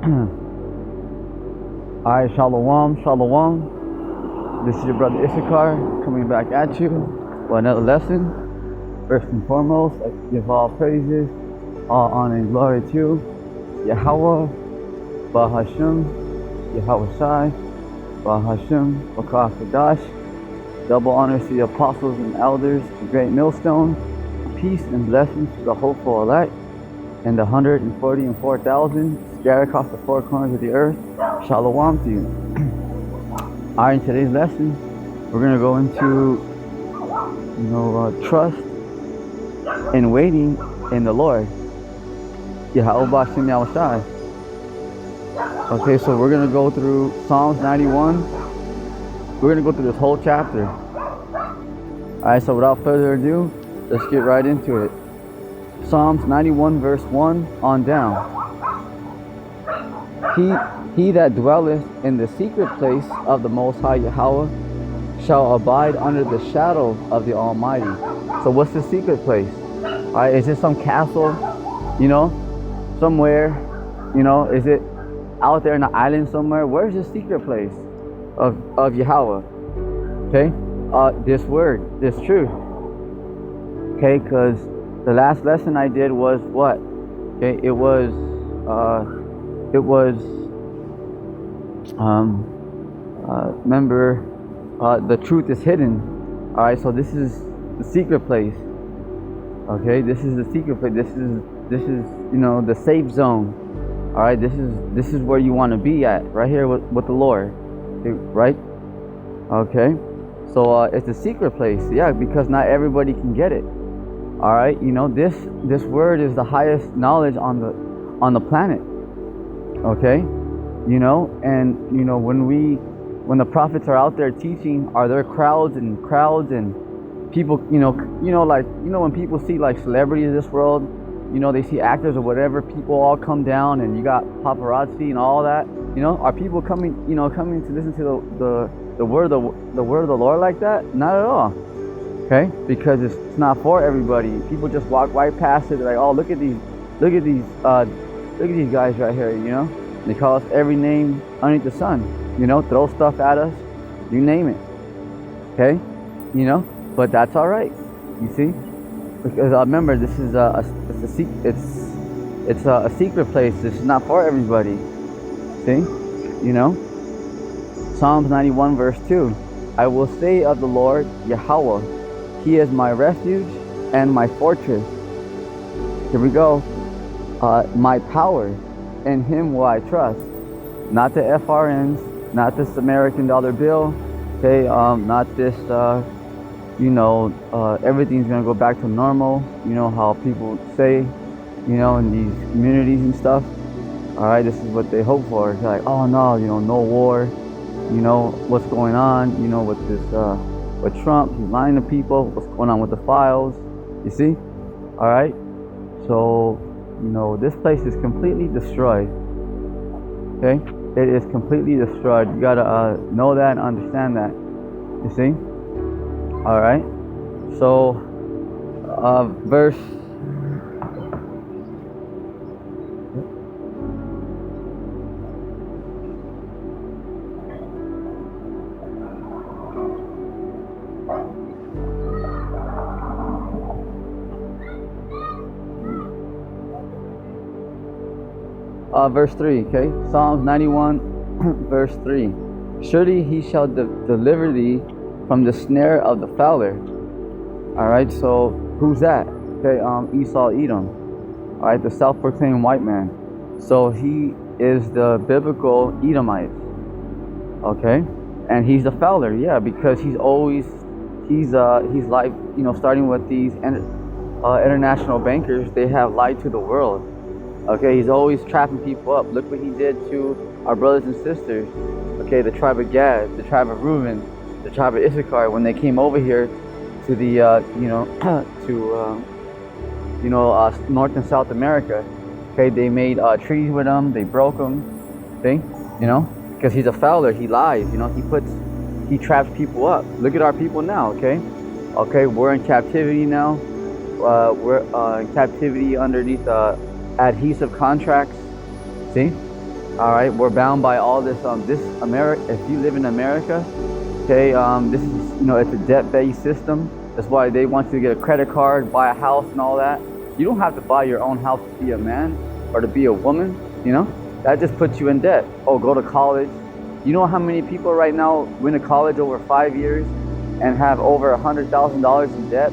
Alright, Shalom, Shalom. This is your brother Issachar coming back at you for another lesson. First and foremost, I give all praises, all honor and glory to Yahawah, Bahasham, Yahawashi, Bahasham, Kadash. Double honors to the apostles and elders, the great millstone. Peace and blessings to the hopeful elect and the 144,000 scattered across the four corners of the earth. Shalom to you. Alright, in today's lesson, we're going to go into, trust and waiting in the Lord. Yahawashi. Okay, so we're going to go through Psalms 91. We're going to go through this whole chapter. Alright, so without further ado, let's get right into it. Psalms 91 verse 1 on down. He that dwelleth in the secret place of the Most High Yahawah shall abide under the shadow of the Almighty. So what's the secret place? Alright, is it some castle, somewhere, is it out there in the island somewhere? Where's the secret place of Yahawah? Okay, this word, this truth. Okay, because the last lesson I did was what? Okay, it was remember, the truth is hidden. All right, so this is the secret place. Okay, this is the secret place. This is the safe zone. All right, this is where you want to be at, right here with the Lord. Okay, right? Okay, so it's a secret place. Yeah, because not everybody can get it. All right, this word is the highest knowledge on the planet. Okay, and when the prophets are out there teaching, are there crowds and people, when people see like celebrities of this world, they see actors or whatever, people all come down and you got paparazzi and all that. Are people coming to listen to the word of the Lord like that? Not at all. Okay, because it's not for everybody. People just walk right past it. They're like, oh, look at these guys right here. They call us every name underneath the sun. Throw stuff at us, you name it. Okay, but that's all right. You see, because remember, this is a secret place. This is not for everybody. See, Psalms 91 verse 2. I will say of the Lord Yahawah, He is my refuge and my fortress. Here we go. My power, in Him will I trust. Not the FRNs, not this American dollar bill. Okay, not this. Everything's gonna go back to normal. How people say, in these communities and stuff. All right, this is what they hope for. It's like, oh no, no war. What's going on? With this. With Trump, he's lying to people. What's going on with the files? You see? All right. So, this place is completely destroyed. Okay, it is completely destroyed. You gotta know that and understand that. You see? All right. So, verse. Verse 3, okay? Psalms 91, verse 3. Surely He shall deliver thee from the snare of the fowler. All right, so who's that? Okay, Esau, Edom. All right, the self-proclaimed white man. So he is the biblical Edomite. Okay, and he's the fowler, yeah, because he's like, starting with these international bankers, they have lied to the world. Okay, he's always trapping people up. Look what he did to our brothers and sisters. Okay, the tribe of Gad, the tribe of Reuben, the tribe of Issachar, when they came over here to the, North and South America. Okay, they made treaties with them. They broke them. See, because he's a fowler. He lies. He traps people up. Look at our people now. Okay, we're in captivity now. We're in captivity underneath adhesive contracts. See, All right, we're bound by all this. This America. If you live in America, okay, this is, it's a debt-based system. That's why they want you to get a credit card, buy a house, and all that. You don't have to buy your own house to be a man or to be a woman. That just puts you in debt. Oh, go to college. You know how many people right now went to college over 5 years and have over $100,000 in debt,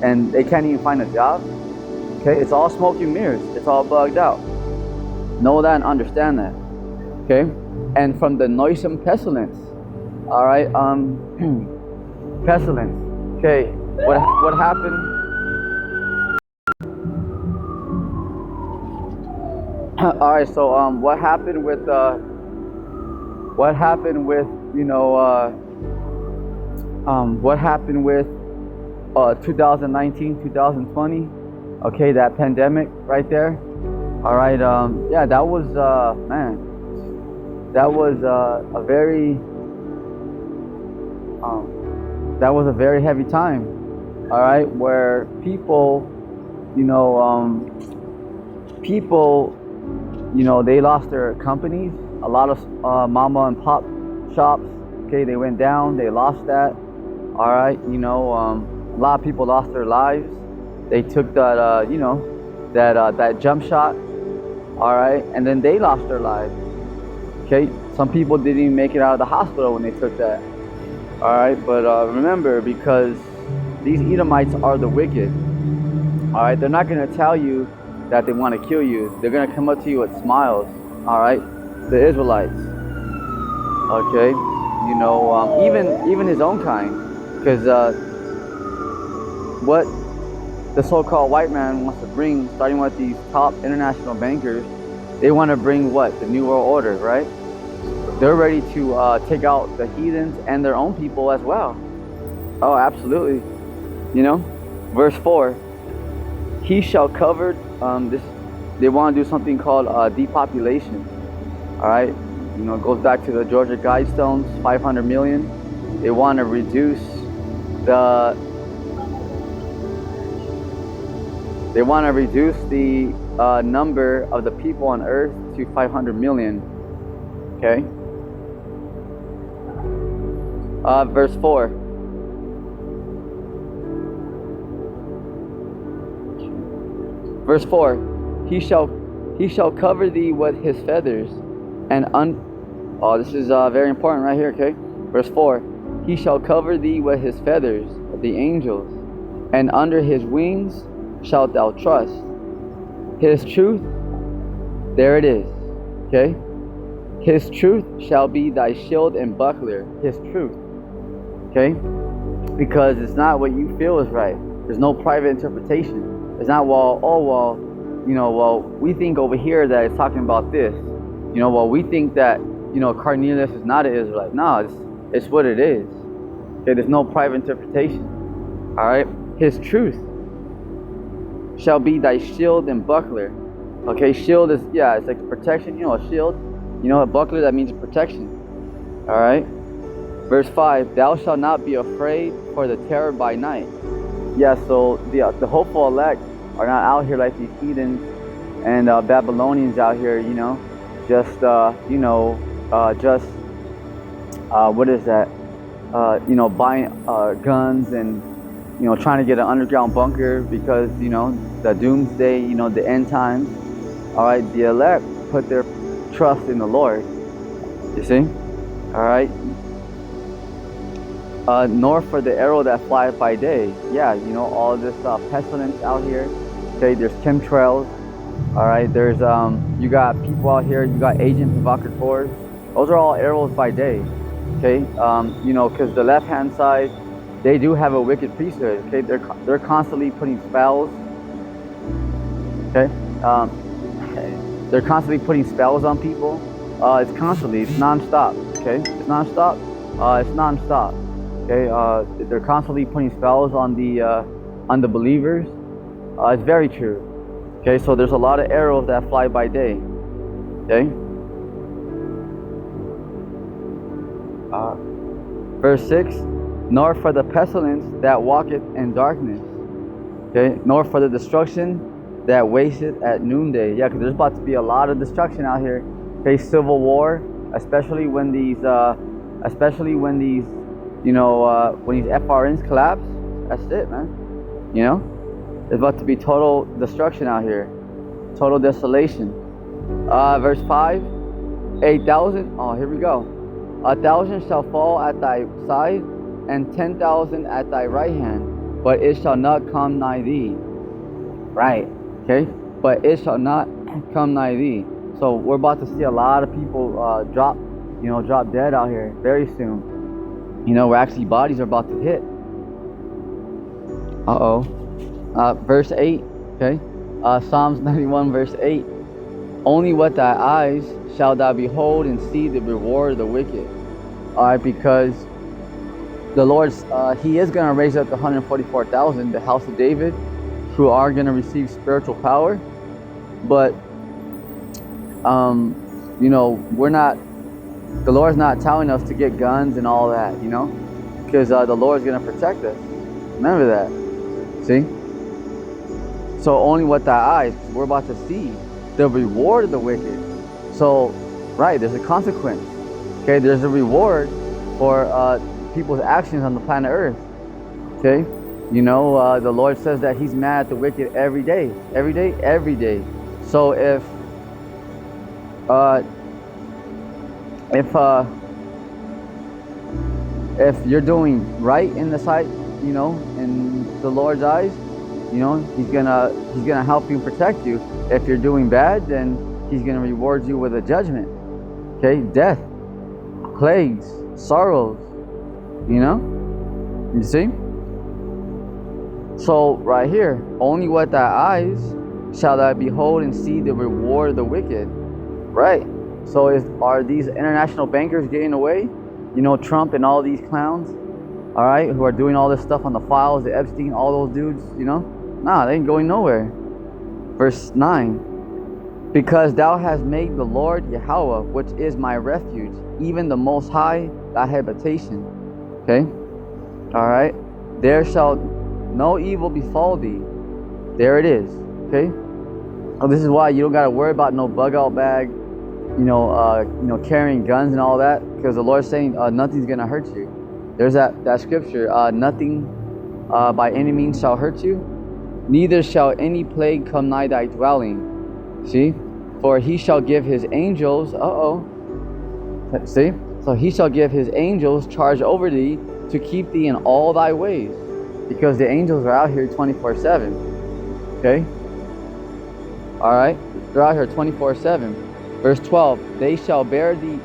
and they can't even find a job? Okay, it's all smoke and mirrors. It's all bugged out. Know that and understand that. Okay, and from the noisome pestilence. All right, pestilence. Okay, what happened? All right, so what happened with 2019, 2020? Okay, that pandemic right there. All right, yeah, that was man, that was a very heavy time. All right, where people, they lost their companies. A lot of mama and pop shops, okay, they went down. They lost that. All right, a lot of people lost their lives. They took that, that jump shot. All right, and then they lost their lives. Okay, some people didn't even make it out of the hospital when they took that. All right, but remember, because these Edomites are the wicked. All right, they're not going to tell you that they want to kill you. They're going to come up to you with smiles. All right, the Israelites. Okay, even his own kind, because what the so-called white man wants to bring, starting with these top international bankers, they want to bring what? The New World Order, right? They're ready to take out the heathens and their own people as well. Oh, absolutely. Verse 4, he shall cover this. They want to do something called depopulation. All right, it goes back to the Georgia Guidestones, 500 million. They want to reduce the number of the people on earth to 500 million. Okay. Verse 4. Verse 4. He shall cover thee with his feathers, and this is very important right here. Okay. Verse 4. He shall cover thee with his feathers, the angels, and under his wings shalt thou trust. His truth, there it is. Okay. His truth shall be thy shield and buckler. His truth. Okay? Because it's not what you feel is right. There's no private interpretation. It's not, we think over here that it's talking about this. We think that, Cornelius is not an Israelite. No, it's what it is. Okay, there's no private interpretation. All right? His truth shall be thy shield and buckler. Okay, shield is, it's like protection. A shield. A buckler, that means protection. All right. Verse 5, thou shalt not be afraid for the terror by night. Yeah, so the hopeful elect are not out here like these heathens and Babylonians out here, what is that? Buying guns and, trying to get an underground bunker because, the doomsday, the end times. All right, the elect put their trust in the Lord. You see? All right. Nor for the arrow that flieth by day. Yeah, all this pestilence out here. Okay, there's chemtrails. All right, there's you got people out here. You got agent provocateurs. Those are all arrows by day. Okay, because the left-hand side, they do have a wicked priesthood. Okay, they're constantly putting spells. Okay, they're constantly putting spells on people. It's non-stop. Okay, it's non-stop. Okay, they're constantly putting spells on the believers. It's very true. Okay, so there's a lot of arrows that fly by day. Okay. Verse 6, nor for the pestilence that walketh in darkness. Okay, nor for the destruction that wasteth at noonday. Yeah, because there's about to be a lot of destruction out here. Okay, civil war, especially when these, when these FRNs collapse. That's it, man. You know, there's about to be total destruction out here, total desolation. Verse 5, 8,000. Oh, here we go. 1,000 shall fall at thy side, and 10,000 at thy right hand, but it shall not come nigh thee. Right. Okay. But it shall not come nigh thee. So we're about to see a lot of people drop dead out here very soon. You know, where actually bodies are about to hit. Verse 8. Okay. Psalms 91 verse 8. Only what thy eyes shall thou behold and see the reward of the wicked. Alright, because the Lord, He is going to raise up the 144,000, the house of David, who are going to receive spiritual power. But, the Lord's not telling us to get guns and all that, because the Lord's going to protect us. Remember that. See? So only what thy eyes, we're about to see the reward of the wicked. So, right, there's a consequence. Okay, there's a reward for people's actions on the planet Earth. Okay, the Lord says that He's mad at the wicked every day. So if you're doing right in the sight, in the Lord's eyes, He's gonna help you, protect you. If you're doing bad, then He's gonna reward you with a judgment. Okay, death, plagues, sorrows. You see? So right here, only what thy eyes shall thou behold and see the reward of the wicked. Right. So are these international bankers getting away? Trump and all these clowns, all right, who are doing all this stuff on the files, the Epstein, all those dudes, Nah, they ain't going nowhere. Verse 9. Because thou hast made the Lord Yahawah, which is my refuge, even the Most High, thy habitation. Okay? Alright? There shall no evil befall thee. There it is. Okay? So this is why you don't got to worry about no bug out bag, carrying guns and all that, because the Lord's saying nothing's going to hurt you. There's that scripture, nothing by any means shall hurt you, neither shall any plague come nigh thy dwelling. See? For He shall give His angels, see? So He shall give His angels charge over thee to keep thee in all thy ways. Because the angels are out here 24/7. Okay? Alright? They're out here 24/7. Verse 12, they shall bear thee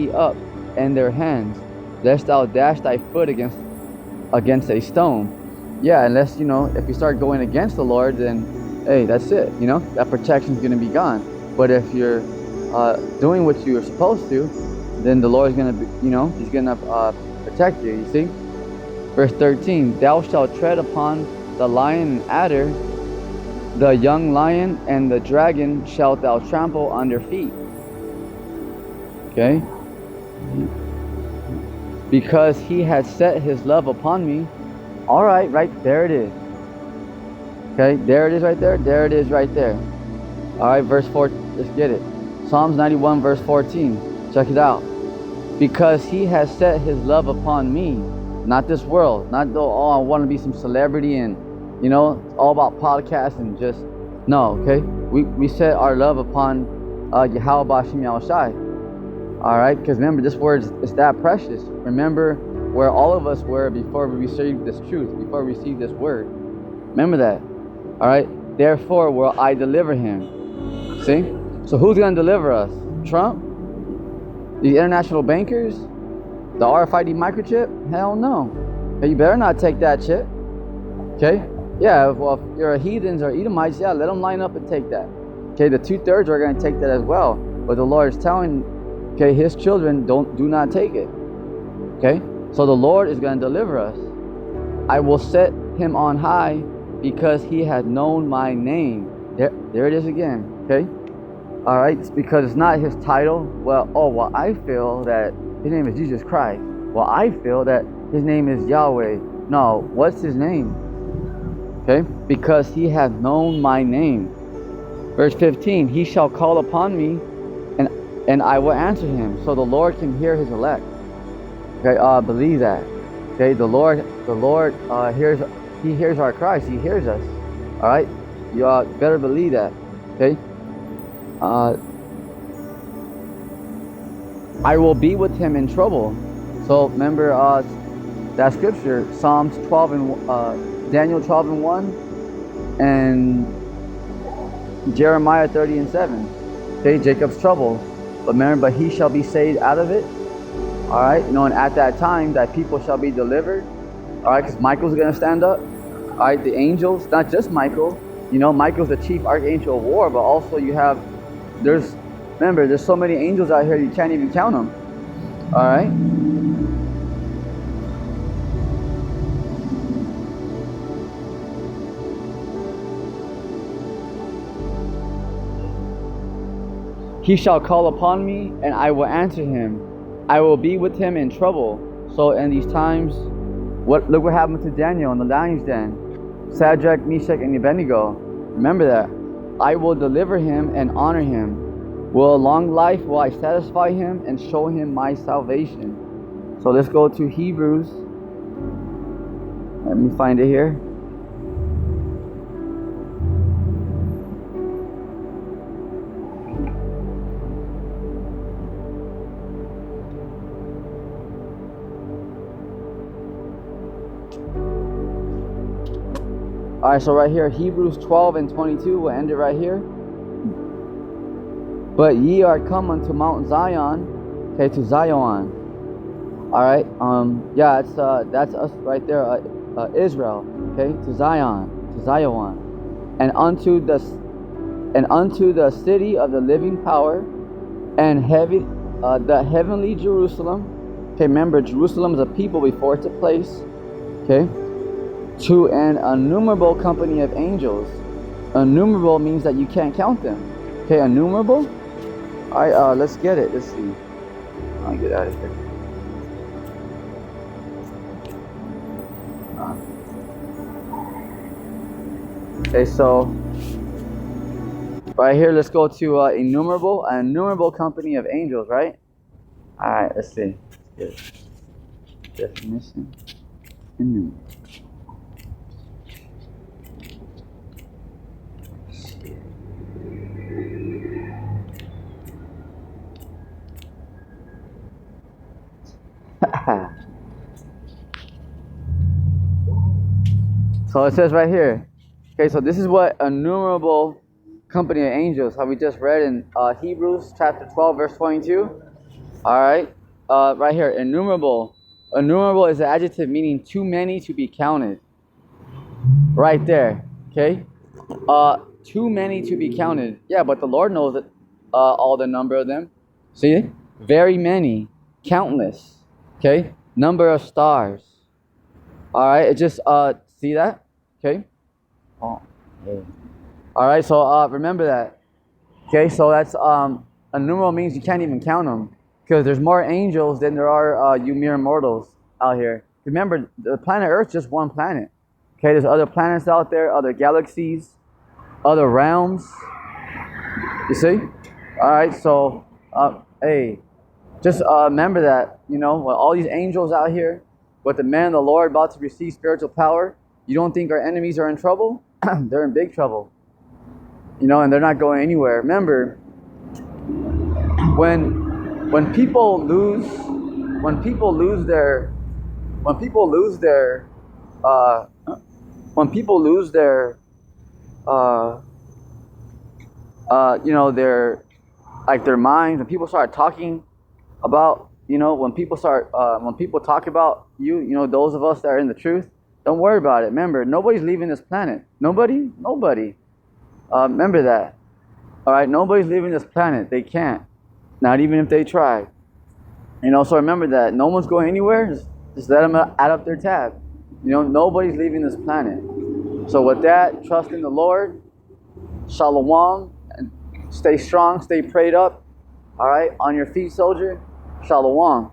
up in their hands, lest thou dash thy foot against a stone. Yeah, unless, if you start going against the Lord, then, hey, that's it, that protection's going to be gone. But if you're doing what you're supposed to, then the Lord's going to be, He's going to protect you, you see? Verse 13, thou shalt tread upon the lion and adder, the young lion and the dragon shalt thou trample under feet. Okay? Because He has set His love upon me. Alright, right, there it is. Okay, there it is right there. There it is right there. Alright, verse 4, let's get it. Psalms 91 verse 14. Check it out. Because He has set His love upon me. Not this world. Not though, I want to be some celebrity and, all about podcasts and just, no, okay? We set our love upon Yahawah Bahasham Yahawashi. Alright, because remember, this word is that precious. Remember where all of us were before we received this truth, before we received this word. Remember that. Alright? Therefore will I deliver him. See? So who's going to deliver us? Trump? These international bankers? The RFID microchip? Hell no. Hey, you better not take that chip. Okay? Yeah, well, if you're a heathens or Edomites, yeah, let them line up and take that. Okay, the 2/3 are going to take that as well. But the Lord is telling, okay, His children do not take it. Okay? So the Lord is going to deliver us. I will set him on high because he had known my name. There it is again. Okay? Alright, it's because it's not his title. Well, I feel that his name is Jesus Christ. Well, I feel that his name is Yahweh. No, what's his name? Okay? Because he hath known my name. Verse 15, he shall call upon me and I will answer him. So the Lord can hear his elect. Okay, believe that. Okay, the Lord hears, he hears our cries, he hears us. All right, you better believe that. Okay, I will be with him in trouble. So remember that scripture, Psalms 12 and Daniel 12 and 1, and Jeremiah 30 and 7. Okay, Jacob's trouble. But remember, but he shall be saved out of it. All right, and at that time, that people shall be delivered. All right, because Michael's going to stand up. All right, the angels, not just Michael. Michael's the chief archangel of war, but also you have, remember, there's so many angels out here, you can't even count them. All right. He shall call upon me, and I will answer him. I will be with him in trouble. So in these times, look what happened to Daniel in the lion's den. Shadrach, Meshach, and Abednego. Remember that. I will deliver him and honor him. With a long life will I satisfy him and show him my salvation. So let's go to Hebrews. Let me find it here. All right, so right here, Hebrews 12 and 22, we'll end it right here. But ye are come unto Mount Zion, okay, to Zion. All right, yeah, that's us right there, Israel, okay, to Zion, and unto the city of the living power, and the heavenly Jerusalem. Okay, remember, Jerusalem is a people before it's a place. Okay. To an innumerable company of angels. Innumerable means that you can't count them. Okay, innumerable. All right, let's get it. Let's see. I'll get out of here. Okay, so right here, let's go to an innumerable company of angels, right? All right, let's see. Let's get it. Definition. Innumerable. So it says right here. Okay, so this is what innumerable company of angels, how we just read in Hebrews chapter 12 verse 22. All right, right here, innumerable. Innumerable is an adjective meaning too many to be counted. Right there. Okay, too many to be counted. Yeah, but the Lord knows that all the number of them. See, very many, countless. Okay, number of stars. All right, it just see that. Okay. Oh. All right, so remember that. Okay, so that's innumerable means you can't even count them, because there's more angels than there are you mere mortals out here. Remember, the planet Earth's just one planet. Okay, there's other planets out there, other galaxies, other realms. You see? All right, so hey, just remember that, with all these angels out here, with the man of the Lord about to receive spiritual power, you don't think our enemies are in trouble? They're in big trouble. And they're not going anywhere. Remember, when people lose their their minds, when people start talking about, when people talk about those of us that are in the truth, don't worry about it. Remember, nobody's leaving this planet. Nobody. Remember that. All right, nobody's leaving this planet. They can't. Not even if they try. So remember that. No one's going anywhere. Just let them add up their tab. Nobody's leaving this planet. So with that, trust in the Lord. Shalom. And stay strong. Stay prayed up. All right, on your feet, soldier. Shalom.